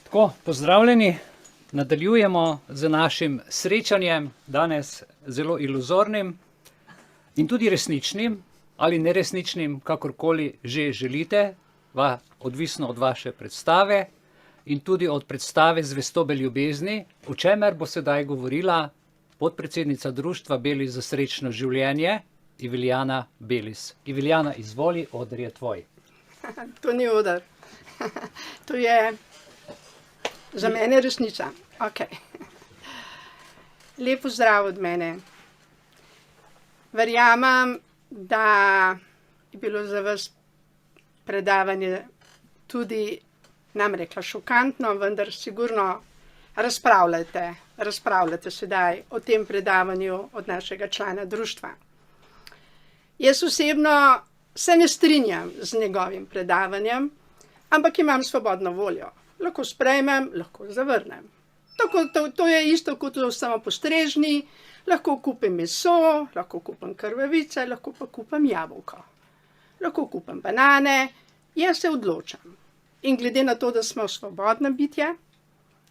Tako, pozdravljeni. Nadaljujemo z našim srečanjem, danes zelo iluzornim in tudi resničnim ali neresničnim, kakorkoli že želite, odvisno od vaše predstave in tudi od predstave Zvestobe ljubezni, o čemer bo sedaj govorila podpredsednica društva Belis za srečno življenje, Ivilijana Belis. Ivilijana, izvoli, oder je tvoj. To ni oder. To je za mene resnica. Okay. Lep pozdrav od mene. Verjamem, da je bilo za vas predavanje tudi, nam rekla, šokantno, vendar sigurno razpravljate sedaj o tem predavanju od našega člana društva. Jaz osebno se ne strinjam z njegovim predavanjem, ampak imam svobodno voljo. Lahko sprejmem, lahko zavrnem. To je isto kot v samopostrežni, lahko kupim meso, lahko kupim krvavice, lahko pa kupim jabolko. Lahko kupim banane, jaz se odločam. In glede na to, da smo svobodna bitja,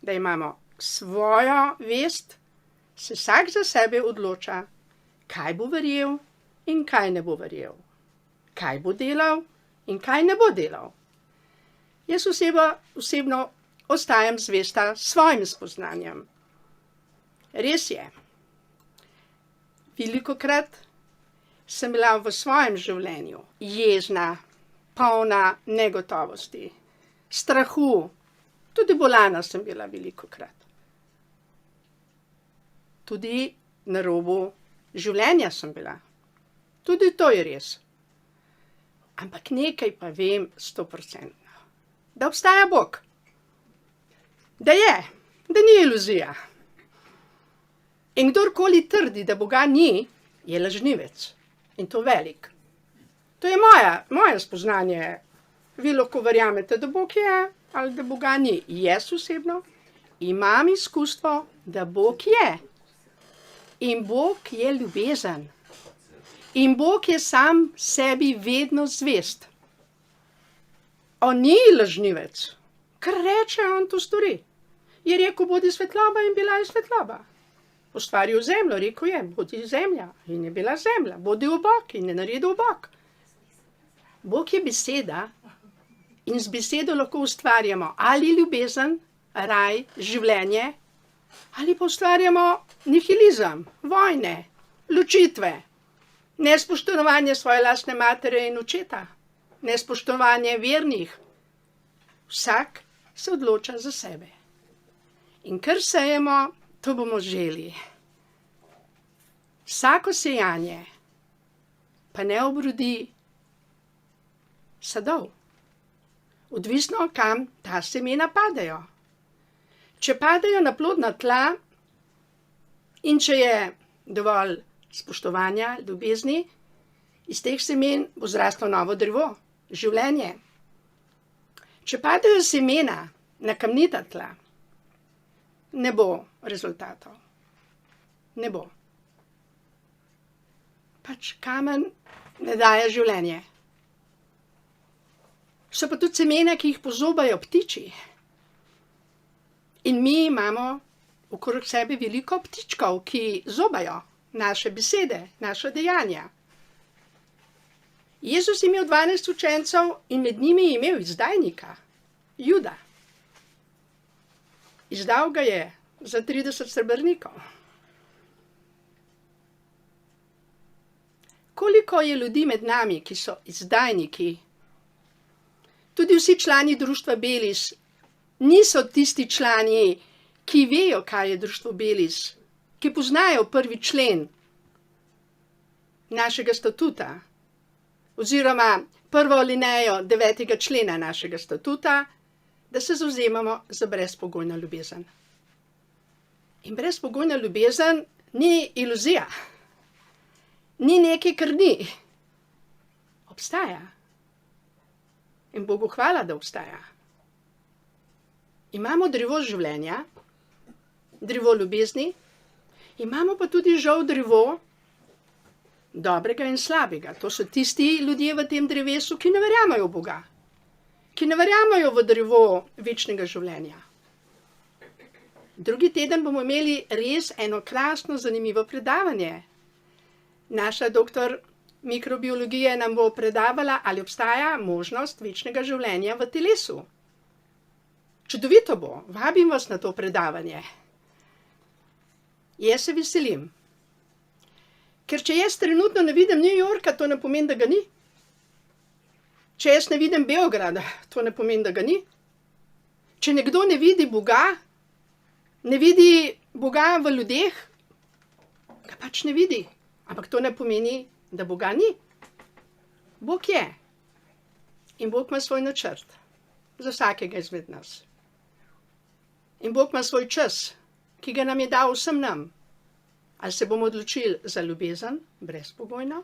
da imamo svojo vest, se vsak za sebe odloča, kaj bo verjel in kaj ne bo verjel. Kaj bo delal in kaj ne bo delal. Jaz osebno ostajam zvesta svojim spoznanjem. Res je, velikokrat sem bila v svojem življenju jezna, polna negotovosti, strahu, tudi bolana sem bila velikokrat. Tudi na robu življenja sem bila. Tudi to je res. Ampak nekaj pa vem 100%. Da obstaja Bog. Da ni iluzija. In kdorkoli trdi, da Boga ni, je lažnivec. In to velik. To je moje spoznanje. Vi lahko verjamete, da Bog je ali da Boga ni. Jaz osebno imam izkustvo, da Bog je. In Bog je ljubezen. In Bog je sam sebi vedno zvest. On ni lažnivec. Kar reče, on to stori. Je rekel, bodi svetloba in bila je svetloba. Ustvaril zemljo, rekel je, bodi zemlja in je bila zemlja. Bodi obok in je naredil obok. Bog je beseda in z besedo lahko ustvarjamo ali ljubezen, raj, življenje, ali pa ustvarjamo nihilizem, vojne, ločitve, nespoštovanje svoje lastne matere in očeta, nespoštovanje vernih. Vsak se odloča za sebe. In kar sejemo, to bomo želi. Vsako sejanje pa ne obrodi sadov. Odvisno, kam ta semena padejo. Če padejo na plodna tla in če je dovolj spoštovanja, ljubezni, iz teh semen bo zraslo novo drevo, življenje. Če padejo semena na kamnita tla, ne bo rezultatov. Ne bo. Pač kamen ne daje življenje. So pa tudi semena, ki jih pozobajo ptiči. In mi imamo okrog sebe veliko ptičkov, ki zobajo naše besede, naše dejanja. Jezus je imel 12 učencev in med njimi je imel izdajnika, Juda. Izdal ga je za 30 srebrnikov. Koliko je ljudi med nami, ki so izdajniki? Tudi vsi člani društva Belis niso tisti člani, ki vejo, kaj je društvo Belis, ki poznajo 1. člen našega statuta, oziroma 1. alinejo 9. člena našega statuta, da se zavzemamo za brezpogojno ljubezen. In brezpogojna ljubezen ni iluzija, ni nekaj, kar ni. Obstaja. In Bogu hvala, da obstaja. Imamo drevo življenja, drevo ljubezni, imamo pa tudi žal drevo dobrega in slabega. To so tisti ljudje v tem drevesu, ki ne verjamajo v Boga, ki ne verjamajo v drevo večnega življenja. Drugi teden bomo imeli res eno krasno, zanimivo predavanje. Naša doktor mikrobiologije nam bo predavala, ali obstaja možnost večnega življenja v telesu. Čudovito bo, vabim vas na to predavanje. Jaz se veselim. Ker če jaz trenutno ne vidim New Yorka, to ne pomeni, da ga ni. Če jaz ne vidim Beograda, to ne pomeni, da ga ni. Če nekdo ne vidi Boga, ne vidi Boga v ljudeh, ga pač ne vidi. Ampak to ne pomeni, da Boga ni. Bog je. In Bog ima svoj načrt za vsakega izmed nas. In Bog ima svoj čas, ki ga nam je dal vsem nam. Ali se bomo odločili za ljubezen, brezpogojno,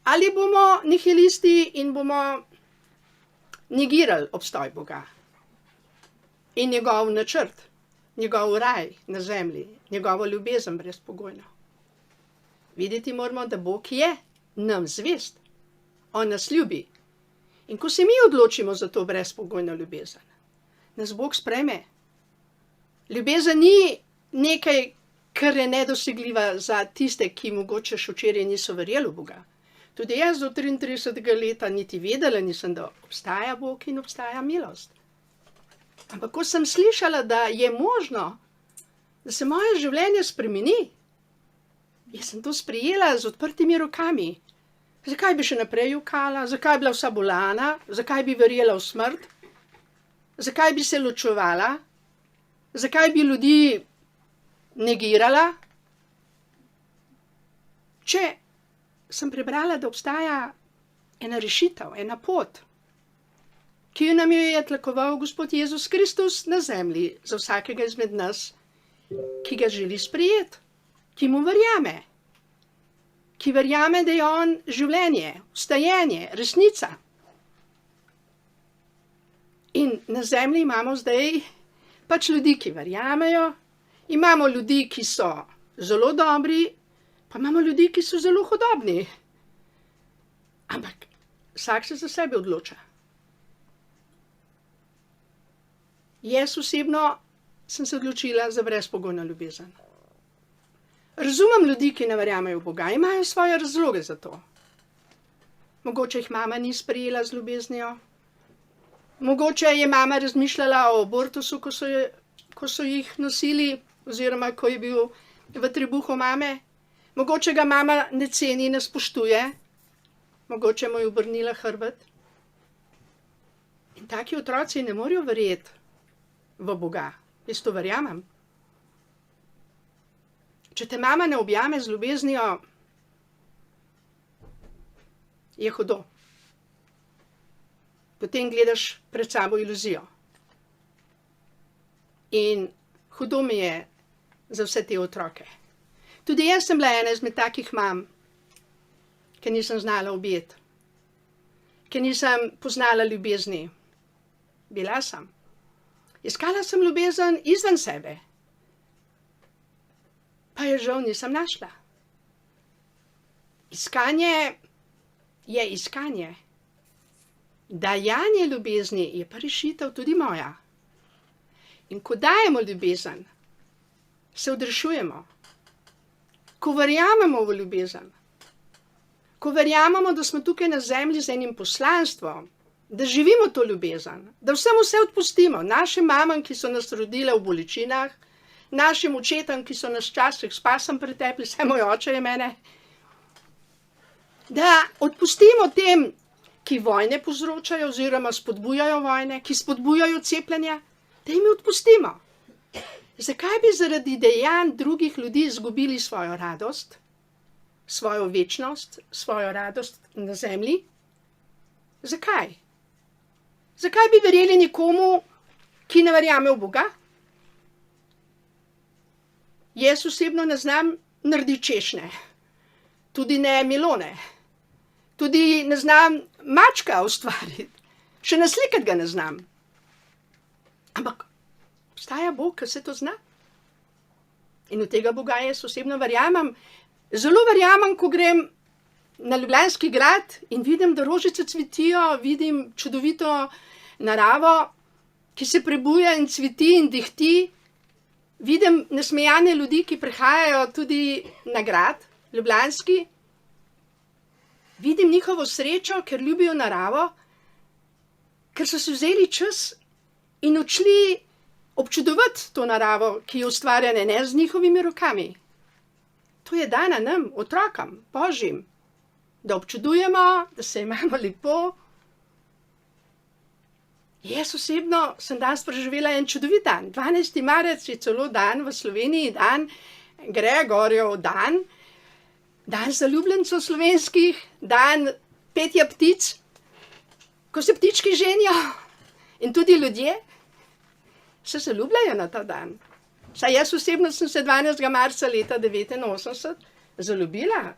ali bomo nihilisti in bomo negirali obstoj Boga in njegov načrt, njegov raj na zemlji, njegovo ljubezen brezpogojno. Videti moramo, da Bog je nam zvest. On nas ljubi. In ko se mi odločimo za to brezpogojno ljubezen, nas Bog sprejme. Ljubezen ni nekaj, kar je nedosegljiva za tiste, ki mogoče še včeraj niso verjeli v Boga. Tudi jaz do 33. leta niti vedela nisem, da obstaja Bog in obstaja milost. Ampak ko sem slišala, da je možno, da se moje življenje spremeni, jaz sem to sprejela z odprtimi rokami. Zakaj bi še naprej jokala? Zakaj bi bila vsa bolana? Zakaj bi verjela v smrt? Zakaj bi se ločevala? Zakaj bi ljudi negirala? Če sem prebrala, da obstaja ena rešitev, ena pot, ki jo nam je tlakoval Gospod Jezus Kristus na zemlji za vsakega izmed nas, ki ga želi sprejeti, ki mu verjame, ki verjame, da je on življenje, vstajenje, resnica. In na zemlji imamo zdaj pač ljudi, ki verjamejo, imamo ljudi, ki so zelo dobri, pa imamo ljudi, ki so zelo hudobni. Ampak vsak se za sebe odloča. Jaz osebno sem se odločila za brezpogojno ljubezen. Razumem ljudi, ki ne verjamejo v Boga, imajo svoje razloge za to. Mogoče jih mama ni sprejela z ljubeznijo, mogoče je mama razmišljala o abortusu, ko so jih nosili, oziroma ko je bil v trebuhu mame, mogoče ga mama ne ceni, ne spoštuje, mogoče mu je obrnila hrbet. In taki otroci ne morejo verjeti v Boga. Jaz to verjamem. Če te mama ne objame z ljubeznijo, je hudo. Potem gledaš pred sabo iluzijo. In hudo mi je za vse te otroke. Tudi jaz sem bila ena izmed takih mam, ki nisem znala objeti, ki nisem poznala ljubezni. Bila sem. Iskala sem ljubezen izven sebe, pa je žal nisem našla. Iskanje je iskanje. Dajanje ljubezni je pa rešitev tudi moja. In ko dajemo ljubezen, se odrešujemo. Ko verjamemo v ljubezen, ko verjamemo, da smo tukaj na zemlji z enim poslanstvom, da živimo to ljubezen, da vsem vse odpustimo, našim mamam, ki so nas rodile v bolečinah, našim očetom, ki so nas včasih s pasom pretepli, vse moj oče je mene, da odpustimo tem, ki vojne povzročajo oziroma spodbujajo vojne, ki spodbujajo cepljenje, da jim odpustimo. Zakaj bi zaradi dejanj drugih ljudi izgubili svojo radost, svojo večnost, svojo radost na zemlji? Zakaj? Zakaj bi verjeli nekomu, ki ne verjame v Boga? Jaz osebno ne znam narediti češnje, tudi ne melone, tudi ne znam mačka ustvariti, še naslikati ga ne znam. Ampak obstaja Bog, ki se to zna. In v tega Boga jaz osebno verjamem. Zelo verjamem, ko grem na Ljubljanski grad in vidim, da rožice cvetijo, vidim čudovito naravo, ki se prebuja in cveti in dihti. Vidim nasmejane ljudi, ki prihajajo tudi na grad, ljubljanski. Vidim njihovo srečo, ker ljubijo naravo, ker so si vzeli čas in odšli občudovati to naravo, ki je ustvarjena ne z njihovimi rokami. To je dana nam, otrokom, Božjim, da občudujemo, da se imamo lepo. Jaz osebno sem danes preživela en čudovit dan. 12. marec je celo dan v Sloveniji, dan Gregorjev dan, dan zaljubljencev slovenskih, dan petja ptic, ko se ptički ženijo in tudi ljudje se zaljubljajo na ta dan. Saj jaz osebno sem se 12. marca leta 1989 zaljubila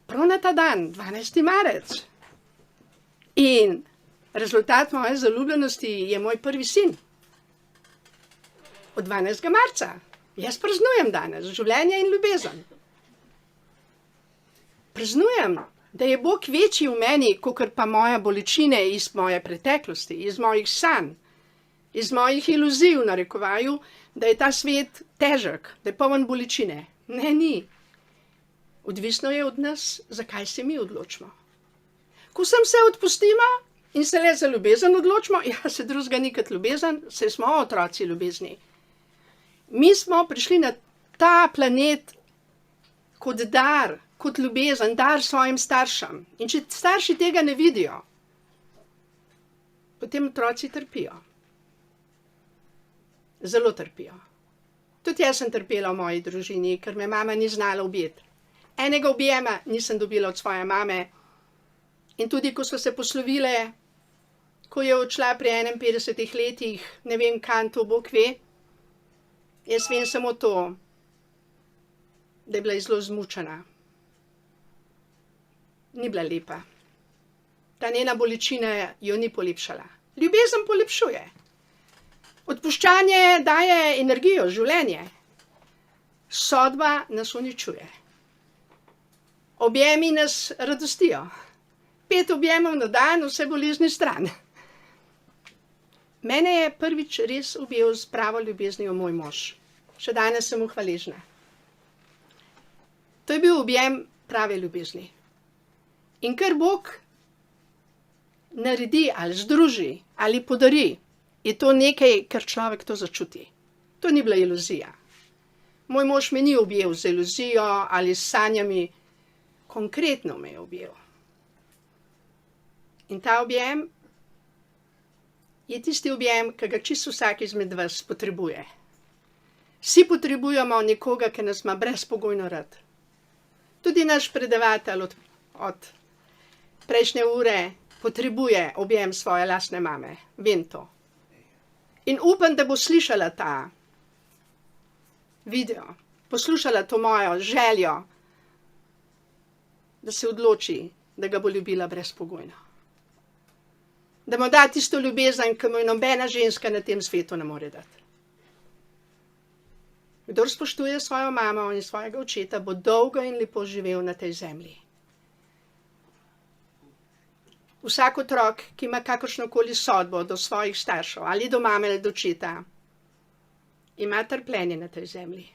prav na ta dan, 12. marec. In rezultat moje zaljubljenosti je moj prvi sin. Od 12. marca. Jaz praznujem danes življenje in ljubezen. Praznujem, da je Bog večji v meni, kakor pa moje bolečine iz moje preteklosti, iz mojih sanj, iz mojih iluzij v narekovaju, da je ta svet težek, da je poln bolečine. Ne, ni. Odvisno je od nas, zakaj se mi odločimo. Ko sem se odpustila in se le za ljubezen odločimo, ja, se drugega ni kot ljubezen, se smo otroci ljubezni. Mi smo prišli na ta planet kot dar, kot ljubezen, dar svojim staršem. In če starši tega ne vidijo, potem otroci trpijo. Zelo trpijo. Tudi jaz sem trpela v moji družini, ker me mama ni znala objeti. Enega objema nisem dobila od svoje mame. In tudi, ko so se poslovile, ko je odšla pri 51 letih, ne vem, kam to Bog ve, jaz vem samo to, da je bila zelo zmučena. Ni bila lepa. Ta njena bolečina jo ni polepšala. Ljubezen polepšuje. Odpuščanje daje energijo, življenje. Sodba nas uničuje. Objemi nas radostijo. 5 objemov na dan, vse bolezni stran. Mene je prvič res objel s pravo ljubeznijo moj mož. Še danes sem mu hvaležna. To je bil objem prave ljubezni. In ker Bog naredi ali združi ali podari, je to nekaj, kar človek to začuti. To ni bila iluzija. Moj mož me ni objel z iluzijo ali s sanjami, konkretno me je objel. In ta objem je tisti objem, ki ga čisto vsak izmed vas potrebuje. Vsi potrebujemo nekoga, ki nas ima brezpogojno rad. Tudi naš predavatelj od prejšnje ure potrebuje objem svoje lastne mame. Vem to. In upam, da bo slišala ta video, poslušala to mojo željo, da se odloči, da ga bo ljubila brezpogojno. Da mu da tisto ljubezen, ki mu jo nobena ženska na tem svetu ne more dati. Kdor spoštuje svojo mamo in svojega očeta, bo dolgo in lepo živel na tej zemlji. Vsak otrok, ki ima kakršnokoli sodbo do svojih staršev, ali do mame ali do očeta, ima trpljenje na tej zemlji.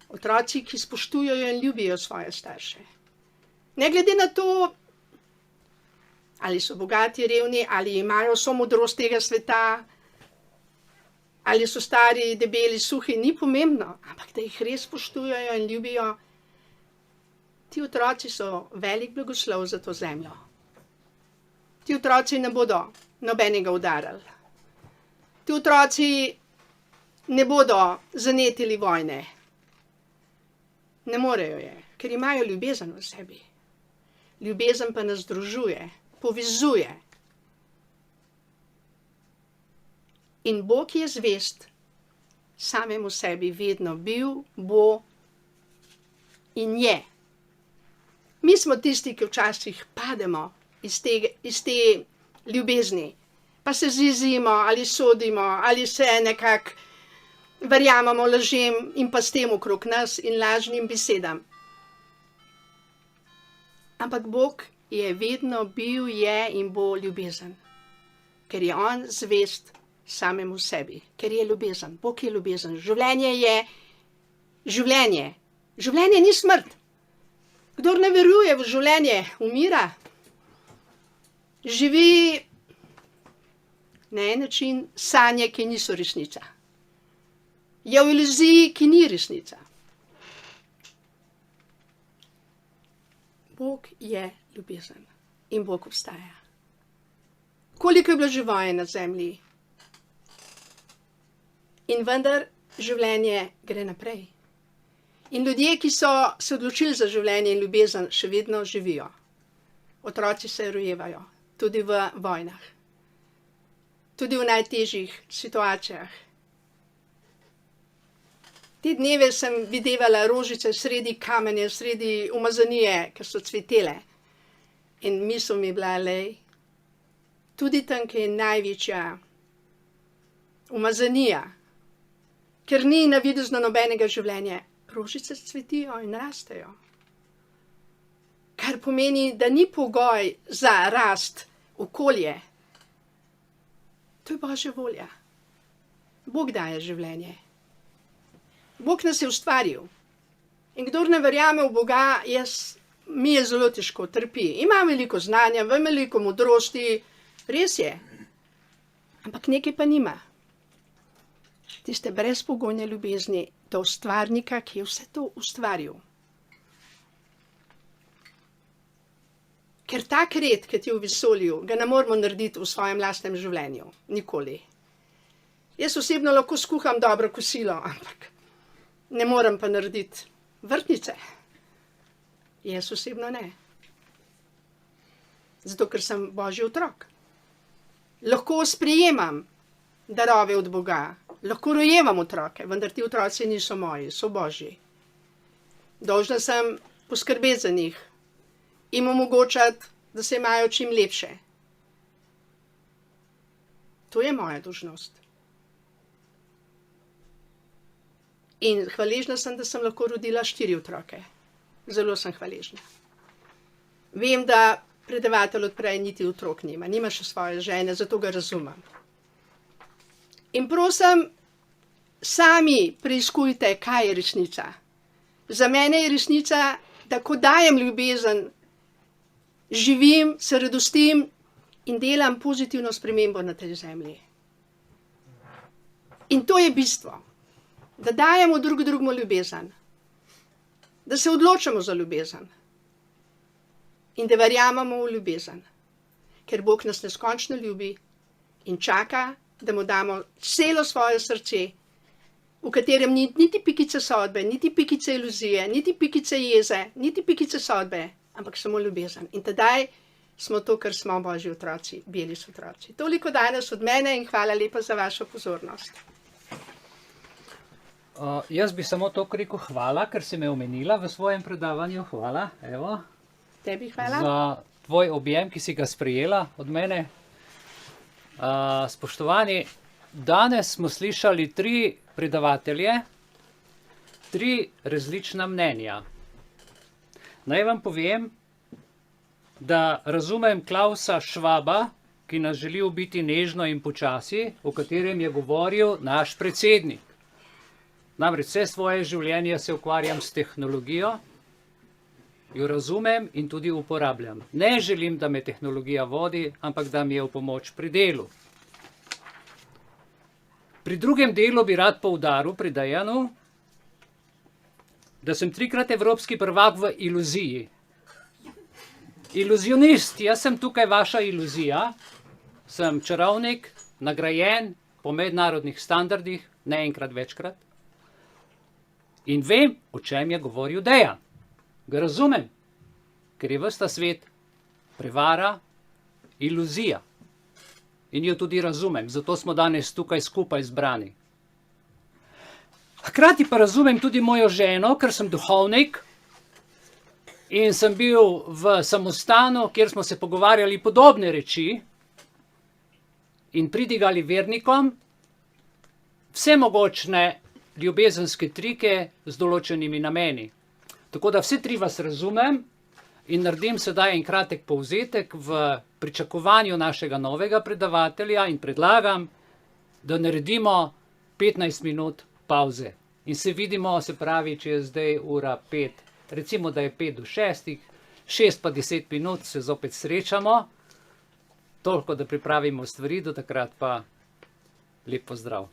Otroci, ki spoštujejo in ljubijo svoje starše. Ne glede na to, ali so bogati, revni, ali imajo vso modrost tega sveta, ali so stari, debeli, suhi, ni pomembno, ampak da jih res spoštujejo in ljubijo. Ti otroci so velik blagoslov za to zemljo. Ti otroci ne bodo nobenega udarali. Ti otroci ne bodo zanetili vojne. Ne morejo je, ker imajo ljubezen v sebi. Ljubezen pa nas združuje, povezuje. In Bog je zvest samemu sebi vedno bil, bo in je. Mi smo tisti, ki včasih pademo iz te ljubezni, pa se zjezimo ali sodimo ali se nekako verjamemo lažem in pa s tem okrog nas in lažnim besedam. Ampak Bog je vedno bil, je in bo ljubezen, ker je on zvest samemu sebi, ker je ljubezen. Bog je ljubezen. Življenje je življenje. Življenje ni smrt. Kdor ne veruje v življenje, umira. Živi na en način sanje, ki niso resnica. Je v iluziji, ki ni resnica. Bog je ljubezen in Bog obstaja. Koliko je bilo živoja na zemlji? In vendar življenje gre naprej. In ljudje, ki so se odločili za življenje in ljubezen, še vedno živijo. Otroci se rojevajo, tudi v vojnah, tudi v najtežjih situacijah. Te dneve sem videvala rožice sredi kamenja, sredi umazanije, ker so cvetele. In misel mi je bila, lej, tudi tam, ki je največja umazanija, ker ni navidezno nobenega življenja, rožice cvetijo in rastejo. Kar pomeni, da ni pogoj za rast okolje. To je Božja volja. Bog daje življenje. Bog nas je ustvaril. In kdor ne verjame v Boga, mi je zelo težko, trpi. Ima veliko znanja, veliko modrosti, res je. Ampak nekaj pa nima. Tiste brezpogojne ljubezni do ustvarnika, ki je vse to ustvaril. Ker tak red, ki je v vesolju, ga ne moremo narediti v svojem lastnem življenju. Nikoli. Jaz osebno lahko skuham dobro kosilo, ampak ne morem pa narediti vrtnice. Jaz osebno ne. Zato, ker sem Božji otrok. Lahko sprejemam darove od Boga, lahko rojevam otroke, vendar ti otroci niso moji, so Božji. Dolžna sem poskrbeti za njih, jim omogočati, da se imajo čim lepše. To je moja dolžnost. In hvaležna sem, da sem lahko rodila 4 otroke. Zelo sem hvaležna. Vem, da predavatelj odprej niti otrok nima še svoje žene, zato ga razumem. In prosim, sami preizkujte, kaj je resnica. Za mene je resnica, da ko dajem ljubezen, živim, se radostim in delam pozitivno spremembo na tej zemlji. In to je bistvo. Da dajemo drugemu ljubezen, da se odločamo za ljubezen in da verjamemo v ljubezen, ker Bog nas neskončno ljubi in čaka, da mu damo celo svoje srce, v katerem ni niti pikice sodbe, niti pikice iluzije, niti pikice jeze, niti pikice sodbe, ampak samo ljubezen. In tedaj smo to, kar smo Božji otroci, beli otroci. Toliko danes od mene in hvala lepa za vašo pozornost. Jaz bi samo to rekel hvala, ker si me omenila v svojem predavanju. Hvala, evo. Tebi hvala. Za tvoj objem, ki si ga sprejela od mene. Spoštovani, danes smo slišali 3 predavatelje, 3 različna mnenja. Naj vam povem, da razumem Klausa Schwaba, ki nas želi ubiti nežno in počasi, o katerem je govoril naš predsednik. Namreč vse svoje življenje se ukvarjam s tehnologijo, jo razumem in tudi uporabljam. Ne želim, da me tehnologija vodi, ampak da mi je v pomoč pri delu. Pri drugem delu bi rad poudaril pri Dejanu, da sem 3-krat evropski prvak v iluziji. Iluzionist, jaz sem tukaj vaša iluzija, sem čarovnik, nagrajen po mednarodnih standardih, ne enkrat, večkrat. In vem, o čem je govoril Dejan. Ga razumem, ker je ves ta svet prevara, iluzija. In jo tudi razumem, zato smo danes tukaj skupaj zbrani. Hkrati pa razumem tudi mojo ženo, ker sem duhovnik in sem bil v samostanu, kjer smo se pogovarjali podobne reči in pridigali vernikom vse mogočne ljubezenske trike z določenimi nameni. Tako da vse 3 vas razumem in naredim sedaj en kratek povzetek v pričakovanju našega novega predavatelja in predlagam, da naredimo 15 minut pauze. In se vidimo, se pravi, če je zdaj ura 5, recimo, da je 5 do 6, 6 pa 10 minut se zopet srečamo, toliko, da pripravimo stvari, do takrat pa lep pozdrav.